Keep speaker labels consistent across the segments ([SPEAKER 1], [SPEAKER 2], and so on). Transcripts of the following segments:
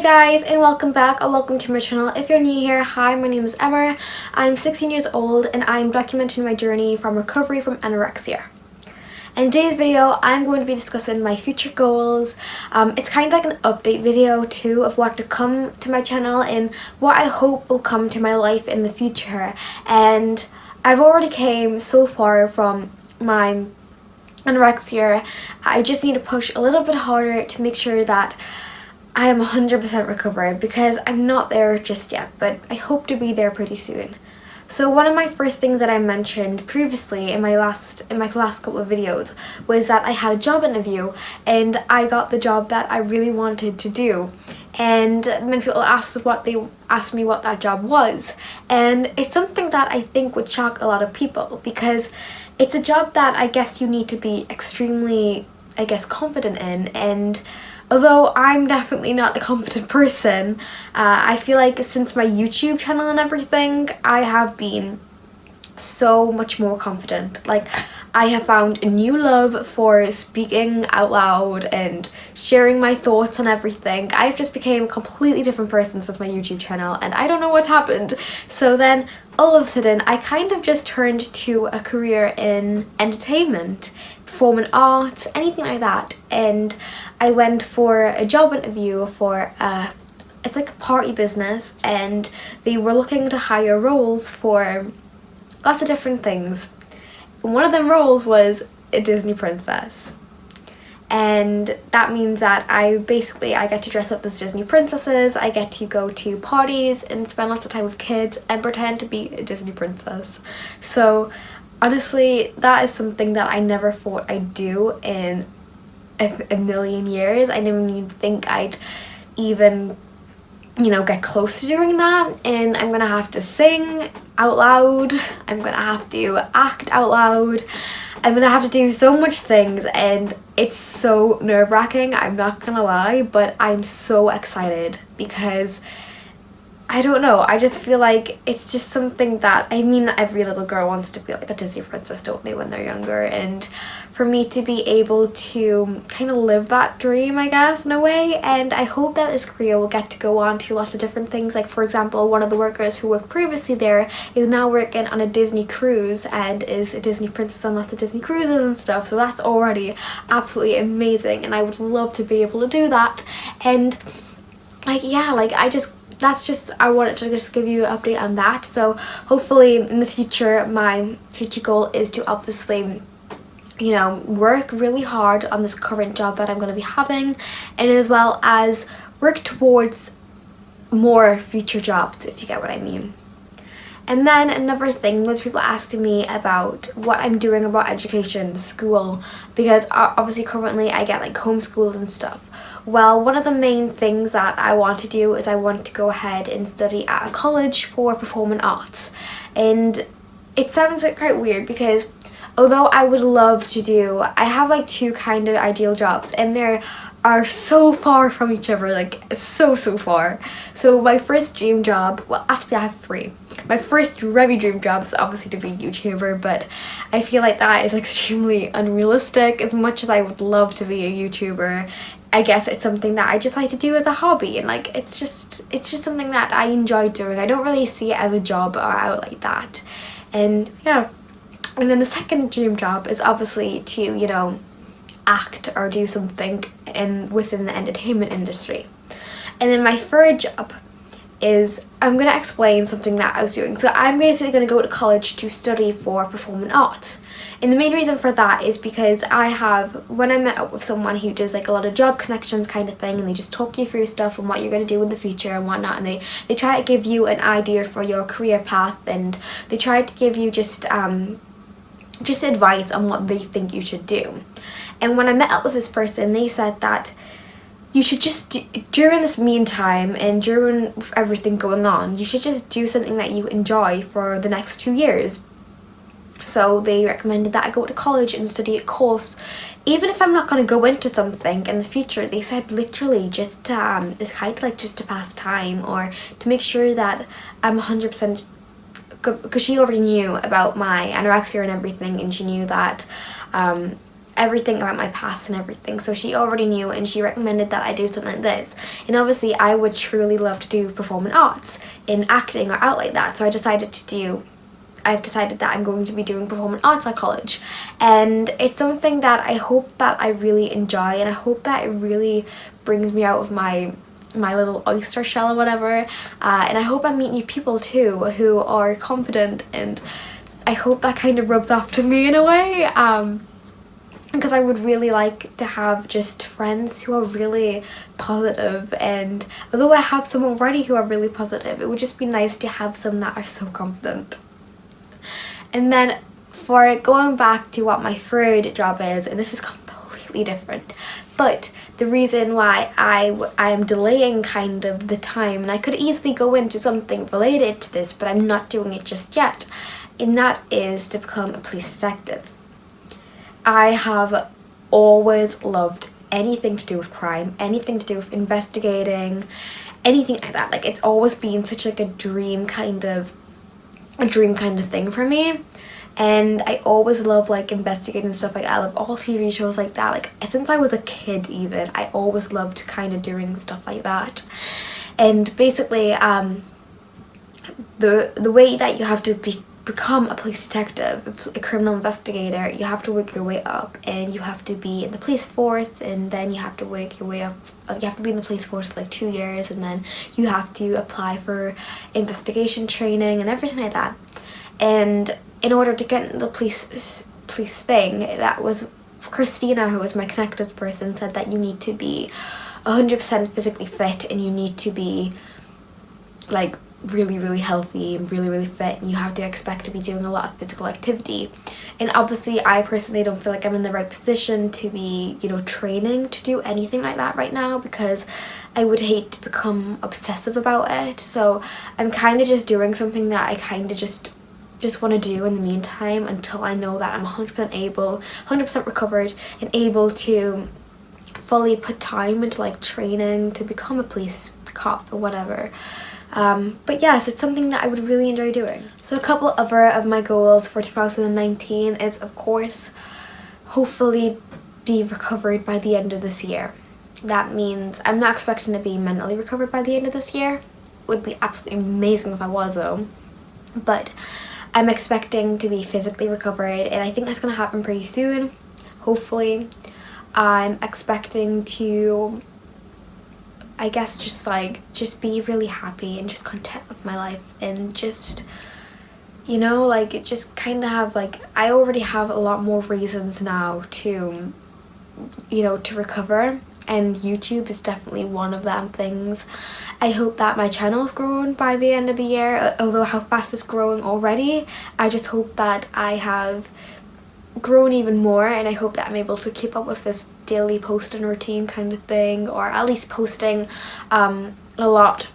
[SPEAKER 1] guys, and welcome back or welcome to my channel. If you're new here, hi, my name is Emma. I'm 16 years old and I'm documenting my journey from recovery from anorexia. In today's video, I'm going to be discussing my future goals. It's kind of like an update video too of what to come to my channel and what I hope will come to my life in the future. And I've already came so far from my anorexia. I just need to push a little bit harder to make sure that I am 100% recovered, because I'm not there just yet, but I hope to be there pretty soon. So one of my first things that I mentioned previously in my last couple of videos was that I had a job interview and I got the job that I really wanted to do. And many people asked me what that job was, and it's something that I think would shock a lot of people, because it's a job that I guess you need to be extremely, confident in. And although I'm definitely not a confident person, I feel like since my YouTube channel and everything, I have been so much more confident. Like, I have found a new love for speaking out loud and sharing my thoughts on everything. I've just became a completely different person since my YouTube channel, and I don't know what's happened. So then all of a sudden I kind of just turned to a career in entertainment, performing arts, anything like that. And I went for a job interview for it's like a party business, and they were looking to hire roles for lots of different things. One of them roles was a Disney princess, and that means that I get to dress up as Disney princesses. I get to go to parties and spend lots of time with kids and pretend to be a Disney princess. So honestly, that is something that I never thought I'd do in a million years. I didn't even think I'd even, get close to doing that. And I'm gonna have to sing out loud, I'm gonna have to act out loud, I'm gonna have to do so much things, and it's so nerve-wracking, I'm not gonna lie, but I'm so excited because I don't know, I just feel like it's just something that, every little girl wants to be like a Disney princess, don't they, when they're younger? And for me to be able to kind of live that dream, I guess, in a way, and I hope that this career will get to go on to lots of different things. Like, for example, one of the workers who worked previously there is now working on a Disney cruise and is a Disney princess on lots of Disney cruises and stuff, so that's already absolutely amazing, and I would love to be able to do that. And I wanted to just give you an update on that. So hopefully in the future, my future goal is to obviously, work really hard on this current job that I'm going to be having, and as well as work towards more future jobs, if you get what I mean. And then another thing was people asking me about what I'm doing about education, school, because obviously currently I get like homeschooled and stuff. Well, one of the main things that I want to do is I want to go ahead and study at a college for performing arts. And it sounds like quite weird, because although I would love to do, I have like two kind of ideal jobs, and they are so far from each other, like so far. So my first dream job, well, actually I have three. My first very dream job is obviously to be a YouTuber, but I feel like that is extremely unrealistic. As much as I would love to be a YouTuber, I guess it's something that I just like to do as a hobby, and like it's just something that I enjoy doing. I don't really see it as a job or out like that. And yeah. And then the second dream job is obviously to, act or do something within the entertainment industry. And then my third job is, I'm going to explain something that I was doing. So I'm basically going to go to college to study for performing arts. And the main reason for that is because when I met up with someone who does like a lot of job connections kind of thing, and they just talk you through stuff and what you're going to do in the future and whatnot, and they try to give you an idea for your career path, and they try to give you just advice on what they think you should do. And when I met up with this person, they said that you should just during this meantime and during everything going on, you should just do something that you enjoy for the next 2 years. So they recommended that I go to college and study a course, even if I'm not going to go into something in the future. They said literally just it's kind of like just to pass time, or to make sure that I'm 100%, because she already knew about my anorexia and everything, and she knew that everything about my past and everything, so she already knew, and she recommended that I do something like this. And obviously I would truly love to do performing arts in acting or out like that, so I've decided that I'm going to be doing performing arts at college, and it's something that I hope that I really enjoy, and I hope that it really brings me out of my little oyster shell or whatever, and I hope I meet new people too who are confident, and I hope that kind of rubs off to me in a way, because I would really like to have just friends who are really positive, and although I have some already who are really positive, it would just be nice to have some that are so confident. And then for going back to what my third job is, and this is completely different, but the reason why I am delaying kind of the time, and I could easily go into something related to this, but I'm not doing it just yet, and that is to become a police detective. I have always loved anything to do with crime, anything to do with investigating, anything like that. Like, it's always been such like a dream kind of thing for me, and I always love like investigating stuff. Like, I love all TV shows like that. Like, since I was a kid even, I always loved kind of doing stuff like that. And basically the way that you have to become a police detective, a criminal investigator, you have to work your way up, and you have to be in the police force, and then you have to work your way up. You have to be in the police force for like 2 years, and then you have to apply for investigation training and everything like that. And in order to get into the police thing, that was Christina, who was my connections person, said that you need to be 100% physically fit, and you need to be like really healthy and really fit, and you have to expect to be doing a lot of physical activity. And obviously I personally don't feel like I'm in the right position to be, you know, training to do anything like that right now, because I would hate to become obsessive about it. So I'm kind of just doing something that I kind of just want to do in the meantime, until I know that I'm 100% recovered and able to fully put time into like training to become a police cop or whatever. But yes, it's something that I would really enjoy doing. So a couple other of my goals for 2019 is, of course, hopefully be recovered by the end of this year. That means I'm not expecting to be mentally recovered by the end of this year. It would be absolutely amazing if I was though. But I'm expecting to be physically recovered, and I think that's going to happen pretty soon, hopefully. I'm expecting to, I guess, just be really happy and just content with my life, and just, you know, like, it just kind of have, like, I already have a lot more reasons now to, you know, to recover, and YouTube is definitely one of them things. I hope that my channel's grown by the end of the year, although how fast it's growing already. I just hope that I have grown even more, and I hope that I'm able to keep up with this daily posting routine kind of thing, or at least posting a lot,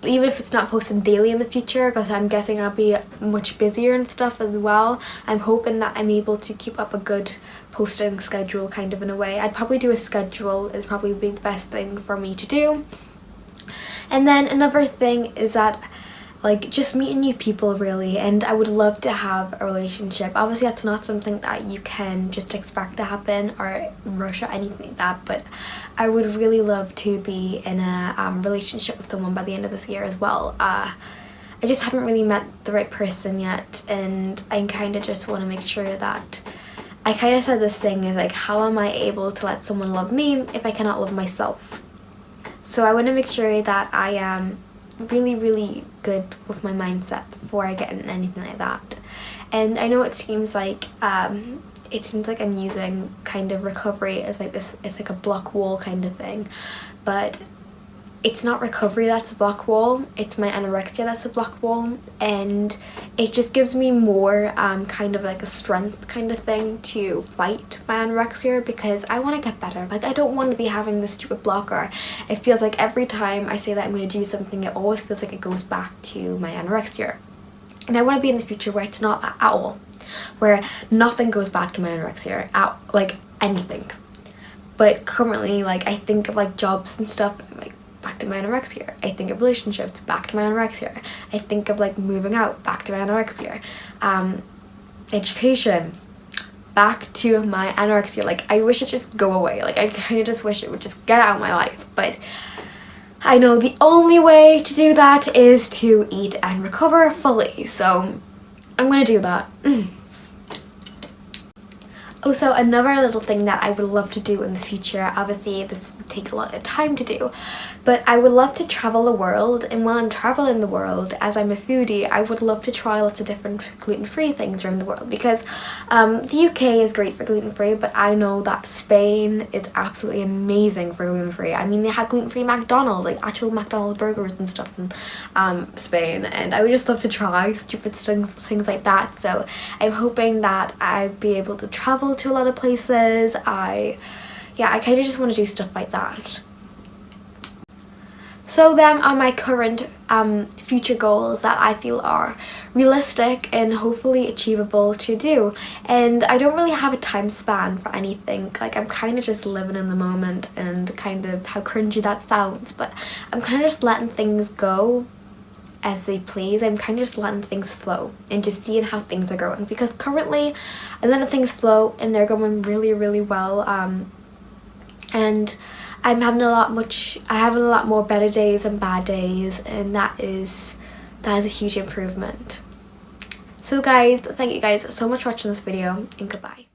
[SPEAKER 1] even if it's not posting daily in the future, because I'm guessing I'll be much busier and stuff as well. I'm hoping that I'm able to keep up a good posting schedule kind of in a way. I'd probably do a schedule, is probably be the best thing for me to do. And then another thing is that, like, just meeting new people really, and I would love to have a relationship. Obviously that's not something that you can just expect to happen or rush or anything like that, but I would really love to be in a relationship with someone by the end of this year as well. I just haven't really met the right person yet, and I kind of just want to make sure that, I kind of said this thing is like, how am I able to let someone love me if I cannot love myself? So I want to make sure that I am really good with my mindset before I get into anything like that. And I know it seems like I'm using kind of recovery as like this, it's like a block wall kind of thing, but it's not recovery that's a block wall, it's my anorexia that's a block wall, and it just gives me more kind of like a strength kind of thing to fight my anorexia, because I want to get better. Like, I don't want to be having this stupid blocker. It feels like every time I say that I'm going to do something, it always feels like it goes back to my anorexia, and I want to be in the future where it's not at all, where nothing goes back to my anorexia, like anything. But currently, like, I think of like jobs and stuff, and I'm like, back to my anorexia. I think of relationships, back to my anorexia. I think of like moving out, back to my anorexia. Education, back to my anorexia. Like, I wish it just go away. Like, I kind of just wish it would just get out of my life. But I know the only way to do that is to eat and recover fully. So I'm gonna do that. Also, another little thing that I would love to do in the future, obviously this would take a lot of time to do, but I would love to travel the world, and while I'm traveling the world, as I'm a foodie, I would love to try lots of different gluten-free things around the world, because the UK is great for gluten-free, but I know that Spain is absolutely amazing for gluten-free. I mean, they have gluten-free McDonald's, like actual McDonald's burgers and stuff in Spain, and I would just love to try stupid things like that. So I'm hoping that I'd be able to travel to a lot of places. I kind of just want to do stuff like that. So them are my current future goals that I feel are realistic and hopefully achievable to do, and I don't really have a time span for anything. Like, I'm kind of just living in the moment, and kind of how cringy that sounds, but I'm kind of just letting things go as they please. I'm kind of just letting things flow and just seeing how things are going, because currently I'm letting things flow and they're going really, really well, and I'm having a lot more better days and bad days, and that is a huge improvement. So guys, thank you guys so much for watching this video, and goodbye.